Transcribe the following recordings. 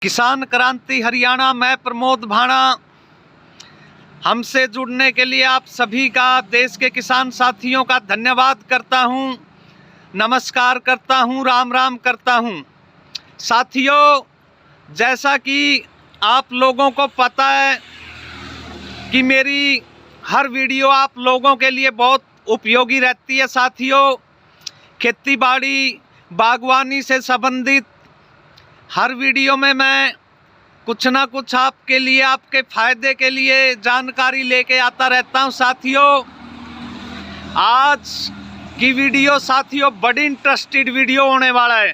किसान क्रांति हरियाणा, मैं प्रमोद भाणा। हमसे जुड़ने के लिए आप सभी का, देश के किसान साथियों का धन्यवाद करता हूं, नमस्कार करता हूं, राम राम करता हूं। साथियों, जैसा कि आप लोगों को पता है कि मेरी हर वीडियो आप लोगों के लिए बहुत उपयोगी रहती है। साथियों, खेती-बाड़ी, बागवानी से संबंधित हर वीडियो में मैं कुछ ना कुछ आपके लिए, आपके फायदे के लिए जानकारी लेके आता रहता हूं। साथियों, आज की वीडियो साथियों बड़ी इंटरेस्टेड वीडियो होने वाला है,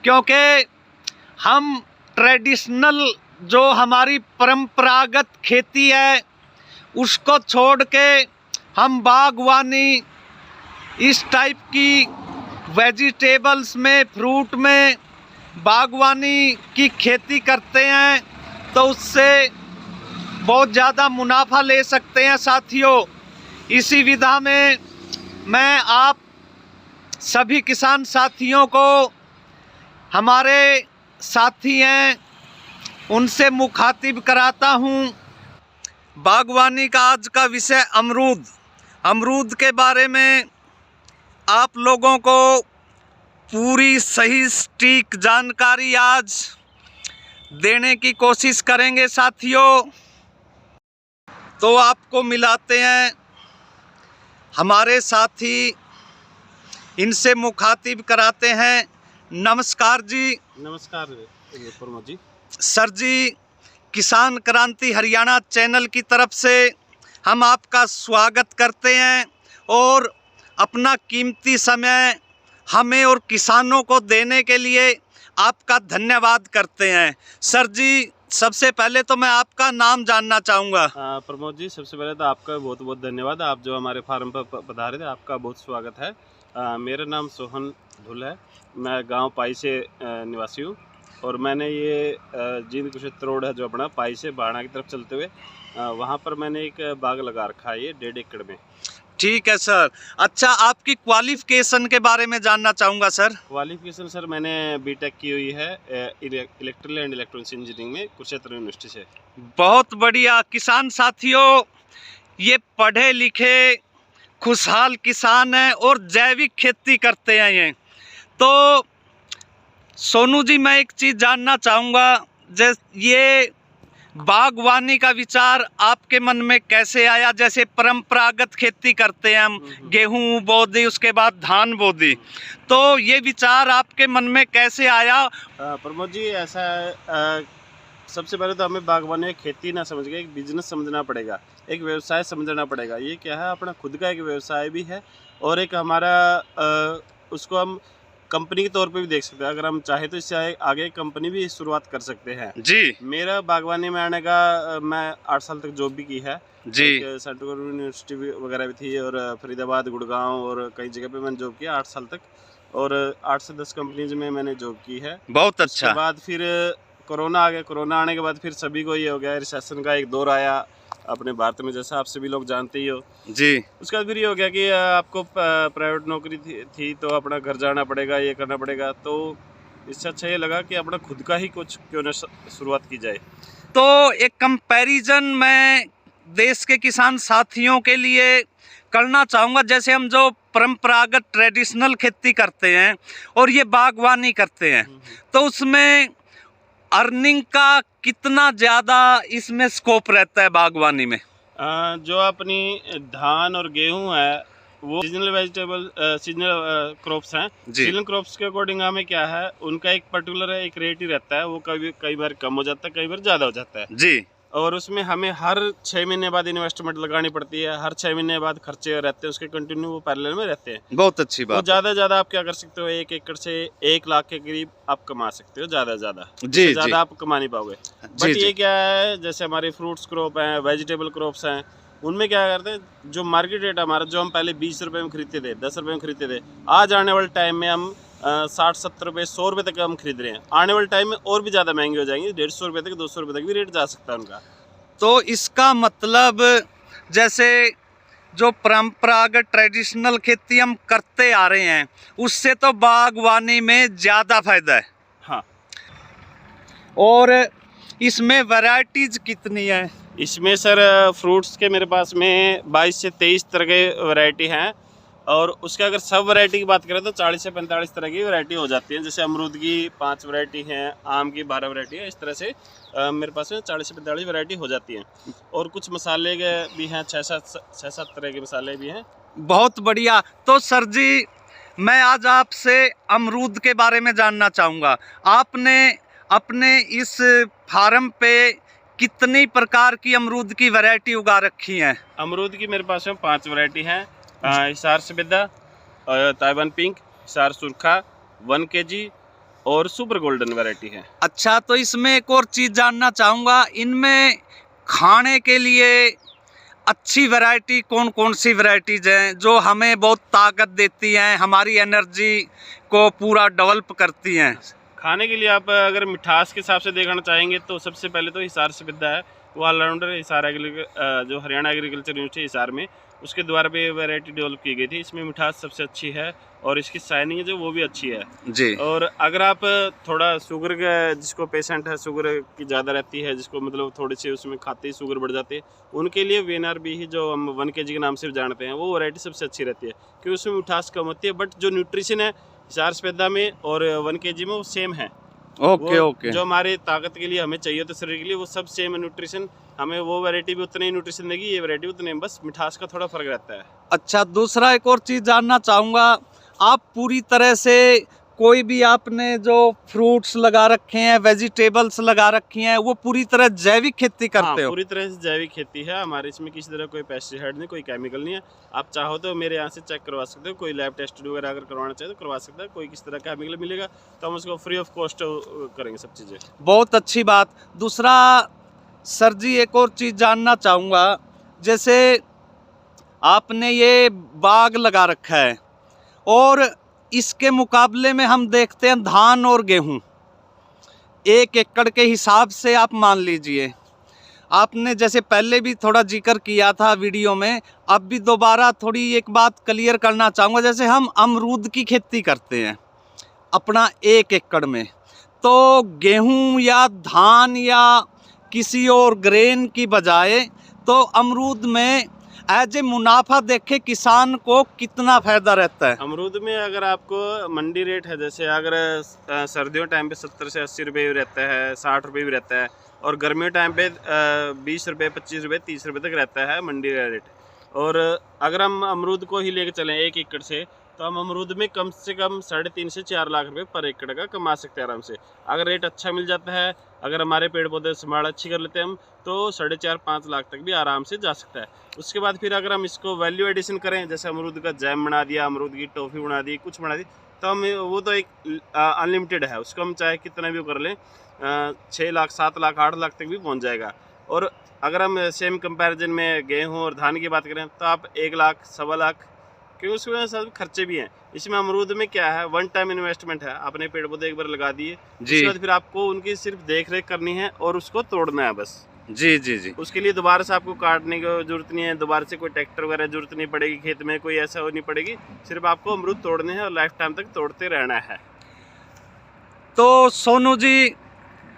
क्योंकि हम ट्रेडिशनल जो हमारी परंपरागत खेती है उसको छोड़ के हम बागवानी, इस टाइप की वेजिटेबल्स में, फ्रूट में बागवानी की खेती करते हैं तो उससे बहुत ज़्यादा मुनाफा ले सकते हैं। साथियों, इसी विधा में मैं आप सभी किसान साथियों को, हमारे साथी हैं उनसे मुखातिब कराता हूं। बागवानी का आज का विषय अमरूद। अमरूद के बारे में आप लोगों को पूरी सही सटीक जानकारी आज देने की कोशिश करेंगे। साथियों, तो आपको मिलाते हैं हमारे साथी, इनसे मुखातिब कराते हैं। नमस्कार जी। नमस्कार प्रमोद जी। सर जी, किसान क्रांति हरियाणा चैनल की तरफ से हम आपका स्वागत करते हैं और अपना कीमती समय हमें और किसानों को देने के लिए आपका धन्यवाद करते हैं। सर जी, सबसे पहले तो मैं आपका नाम जानना चाहूँगा। प्रमोद जी, सबसे पहले तो आपका बहुत बहुत धन्यवाद। आप जो हमारे फार्म पर पधारे थे, आपका बहुत स्वागत है। मेरा नाम सोहन धुल है। मैं गांव पाई से निवासी हूँ और मैंने ये जींद कुशेत्र रोड है जो अपना पाई से बाणा की तरफ चलते हुए वहाँ पर मैंने एक बाग लगा रखा है, ये 1.5 एकड़ में। ठीक है सर। अच्छा, आपकी क्वालिफिकेशन के बारे में जानना चाहूँगा सर। क्वालिफिकेशन सर, मैंने बीटेक की हुई है इलेक्ट्रिकल एंड इलेक्ट्रॉनिक्स इंजीनियरिंग में कुरुक्षेत्र यूनिवर्सिटी से। बहुत बढ़िया। किसान साथियों, ये पढ़े लिखे खुशहाल किसान हैं और जैविक खेती करते हैं ये। तो सोनू जी, मैं एक चीज़ जानना चाहूँगा, जैसे ये बागवानी का विचार आपके मन में कैसे आया? जैसे परंपरागत खेती करते हैं हम, गेहूं बो दी, उसके बाद धान बो दी, तो ये विचार आपके मन में कैसे आया? प्रमोद जी, ऐसा है, सबसे पहले तो हमें बागवानी में खेती ना समझ के एक बिजनेस समझना पड़ेगा, एक व्यवसाय समझना पड़ेगा। ये क्या है, अपना खुद का एक व्यवसाय भी है और एक हमारा उसको हम कंपनी के तौर पे भी देख सकते हैं। अगर हम चाहे तो इससे आगे कंपनी भी शुरुआत कर सकते हैं जी। मेरा बागवानी में आने का, मैं 8 साल तक जॉब भी की है जी। सेंट्रल यूनिवर्सिटी वगैरह भी थी और फरीदाबाद, गुड़गांव और कई जगह पे मैंने जॉब किया 8 साल तक, और 8 से 10 कंपनीज में मैंने जॉब की है। बहुत अच्छा। उसके बाद फिर कोरोना आ गया। कोरोना आने के बाद फिर सभी को ये हो गया, रिसेशन का एक दौर आया अपने भारत में, जैसा आप सभी लोग जानते ही हो जी। उसके बाद फिर ये हो गया कि आपको प्राइवेट नौकरी थी तो अपना घर जाना पड़ेगा, ये करना पड़ेगा, तो इससे अच्छा ये लगा कि अपना खुद का ही कुछ क्यों ना शुरुआत की जाए। तो एक कंपैरिजन मैं देश के किसान साथियों के लिए करना चाहूँगा। जैसे हम जो परंपरागत ट्रेडिशनल खेती करते हैं और ये बागवानी करते हैं, तो उसमें अर्निंग का कितना ज़्यादा इसमें स्कोप रहता है बागवानी में? जो अपनी धान और गेहूं है वो सीजनल वेजिटेबल, सीजनल क्रॉप्स हैं। सीजनल क्रॉप्स के अकॉर्डिंग हमें क्या है, उनका एक पर्टिकुलर एक रेट ही रहता है। वो कई बार कम हो जाता है, कई बार ज़्यादा हो जाता है जी। और उसमें हमें हर 6 महीने बाद इन्वेस्टमेंट लगानी पड़ती है, हर 6 महीने बाद खर्चे रहते हैं उसके, कंटिन्यू वो पैरेलल में रहते हैं। बहुत अच्छी बात। तो ज़्यादा ज़्यादा आप क्या कर सकते हो, 1 एकड़ से 1 लाख के करीब आप कमा सकते हो, ज़्यादा जी। ज़्यादा आप कमा नहीं पाओगे। बट ये क्या है, जैसे हमारे फ्रूट्स क्रॉप हैं, वेजिटेबल क्रॉप्स हैं, उनमें क्या करते हैं, जो मार्केट रेट हमारा, जो हम पहले 20 रुपये में खरीदते थे, 10 रुपये में खरीदते थे, आज आने वाले टाइम में हम 60-70 रुपये, 100 रुपये तक हम खरीद रहे हैं। आने वाले टाइम में और भी ज़्यादा महंगे हो जाएंगे, 150 रुपये तक, 200 रुपये तक भी रेट जा सकता है उनका। तो इसका मतलब जैसे जो परंपरागत ट्रेडिशनल खेती हम करते आ रहे हैं उससे तो बागवानी में ज़्यादा फायदा है। हाँ। और इसमें वैरायटीज कितनी है? इसमें सर फ्रूट्स के मेरे पास में 22 से 23 तरह के वैरायटी हैं, और उसके अगर सब वैरायटी की बात करें तो 40 से 45 तरह की वैरायटी हो जाती है। जैसे अमरूद की 5 वैरायटी हैं, आम की 12 वैरायटी है, इस तरह से मेरे पास में 40 से 45 वैरायटी हो जाती है। और कुछ मसाले के भी हैं, 6-7 तरह के मसाले भी हैं। बहुत बढ़िया। तो सर जी, मैं आज आपसे अमरूद के बारे में जानना चाहूँगा। आपने अपने इस फार्म पे कितनी प्रकार की अमरूद की वैरायटी उगा रखी हैं? अमरूद की मेरे पास में 5 वैरायटी हैं। हिसार सफेदा, ताइवान पिंक, हिसार सुरखा, 1 kg और सुपर गोल्डन वैरायटी है। अच्छा, तो इसमें एक और चीज़ जानना चाहूँगा, इनमें खाने के लिए अच्छी वैरायटी कौन कौन सी वैरायटीज़ हैं जो हमें बहुत ताकत देती हैं, हमारी एनर्जी को पूरा डेवलप करती हैं? खाने के लिए आप अगर मिठास के हिसाब से देखना चाहेंगे तो सबसे पहले तो हिसार सफेदा है, वो ऑलराउंडर हिसार जो हरियाणा एग्रीकल्चर यूनिवर्सिटी हिसार में, उसके द्वारा भी वैरायटी डेवलप की गई थी। इसमें मिठास सबसे अच्छी है और इसकी शाइनिंग जो वो भी अच्छी है जी। और अगर आप थोड़ा शुगर का, जिसको पेशेंट है शुगर की ज़्यादा रहती है, जिसको मतलब थोड़ी सी उसमें खाते ही शुगर बढ़ जाती है, उनके लिए VNRB ही जो हम 1 kg के नाम से जानते हैं, वो वैरायटी सबसे अच्छी रहती है क्योंकि उसमें मिठास कम होती है। बट जो न्यूट्रिशन है हिसार सफेदा में और 1 kg में वो सेम है। ओके। जो हमारे ताकत के लिए हमें चाहिए तो शरीर के लिए वो सब सेम है न्यूट्रिशन, हमें वो वैरायटी भी उतनी ही न्यूट्रिशन देगी, ये वैरायटी उतनी, बस मिठास का थोड़ा फर्क रहता है। अच्छा, दूसरा एक और चीज़ जानना चाहूँगा, आप पूरी तरह से कोई भी आपने जो फ्रूट्स लगा रखे हैं, वेजिटेबल्स लगा रखी हैं, वो पूरी तरह जैविक खेती करते हो? पूरी तरह से जैविक खेती है हमारे, इसमें किसी तरह कोई पेस्टिसाइड नहीं, कोई केमिकल नहीं है। आप चाहो तो मेरे यहाँ से चेक करवा सकते हो, कोई लैब टेस्ट वगैरह अगर करवाना चाहे तो करवा सकते हैं। कोई किस तरह का केमिकल मिलेगा तो हम उसको फ्री ऑफ कॉस्ट करेंगे सब चीज़ें। बहुत अच्छी बात। दूसरा सर जी, एक और चीज़ जानना चाहूँगा, जैसे आपने ये बाग लगा रखा है और इसके मुकाबले में हम देखते हैं धान और गेहूं, 1 एकड़ के हिसाब से आप मान लीजिए, आपने जैसे पहले भी थोड़ा जिक्र किया था वीडियो में, अब भी दोबारा थोड़ी एक बात क्लियर करना चाहूँगा। जैसे हम अमरूद की खेती करते हैं अपना 1 एकड़ में, तो गेहूं या धान या किसी और ग्रेन की बजाय तो अमरूद में एज ए मुनाफा देखे किसान को कितना फायदा रहता है? अमरूद में अगर आपको मंडी रेट है, जैसे अगर सर्दियों टाइम पे 70 से 80 रुपये भी रहता है, 60 रुपये भी रहता है, और गर्मियों टाइम पे 20 रुपये, 25 रुपये, 30 रुपये तक रहता है मंडी रेट। और अगर हम अमरूद को ही लेके चलें 1 एकड़ से, तो हम अमरूद में कम से कम 3.5 से 4 लाख रुपए पर एकड़ का कमा सकते हैं आराम से, अगर रेट अच्छा मिल जाता है। अगर हमारे पेड़ पौधे संभाल अच्छी कर लेते हैं हम, तो 4.5-5 लाख तक भी आराम से जा सकता है। उसके बाद फिर अगर हम इसको वैल्यू एडिशन करें, जैसे अमरूद का जैम बना दिया, अमरूद की टॉफ़ी बना दी, कुछ बना दी, तो हम वो तो एक अनलिमिटेड है, उसको हम चाहे कितना भी कर लें, 6 लाख, 7 लाख, 8 लाख तक भी पहुँच जाएगा। और अगर हम सेम कंपैरिजन में गेहूँ और धान की बात करें तो आप 1 लाख, 1.25 लाख, क्योंकि उसमें सब खर्चे भी हैं। इसमें अमरूद में क्या है, 1 टाइम इन्वेस्टमेंट है, आपने पेड़ पौधे एक बार लगा दिए, उसके बाद फिर आपको उनकी सिर्फ देख रेख करनी है और उसको तोड़ना है बस। जी। उसके लिए दोबारा से आपको काटने की जरूरत नहीं है, दोबारा से कोई ट्रैक्टर वगैरह जरूरत नहीं पड़ेगी, खेत में कोई ऐसा नहीं पड़ेगी, सिर्फ आपको अमरूद तोड़ने हैं और लाइफ टाइम तक तोड़ते रहना है। तो सोनू जी,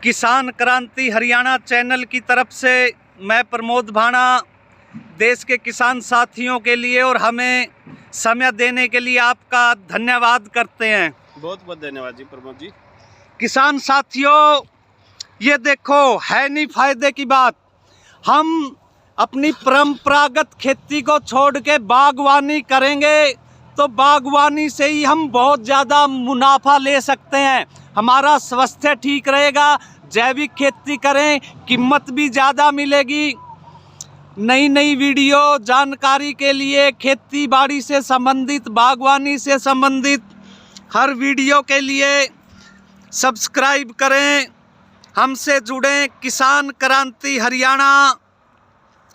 किसान क्रांति हरियाणा चैनल की तरफ से मैं प्रमोद भाणा देश के किसान साथियों के लिए और हमें समय देने के लिए आपका धन्यवाद करते हैं। बहुत बहुत धन्यवाद जी प्रमोद जी। किसान साथियों, ये देखो है नहीं फायदे की बात, हम अपनी परंपरागत खेती को छोड़ के बागवानी करेंगे तो बागवानी से ही हम बहुत ज़्यादा मुनाफा ले सकते हैं, हमारा स्वास्थ्य ठीक रहेगा। जैविक खेती करें, कीमत भी ज़्यादा मिलेगी। नई नई वीडियो जानकारी के लिए, खेती बाड़ी से संबंधित, बागवानी से संबंधित हर वीडियो के लिए सब्सक्राइब करें, हमसे जुड़ें। किसान क्रांति हरियाणा।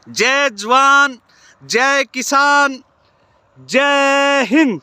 जय जवान, जय किसान, जय हिंद।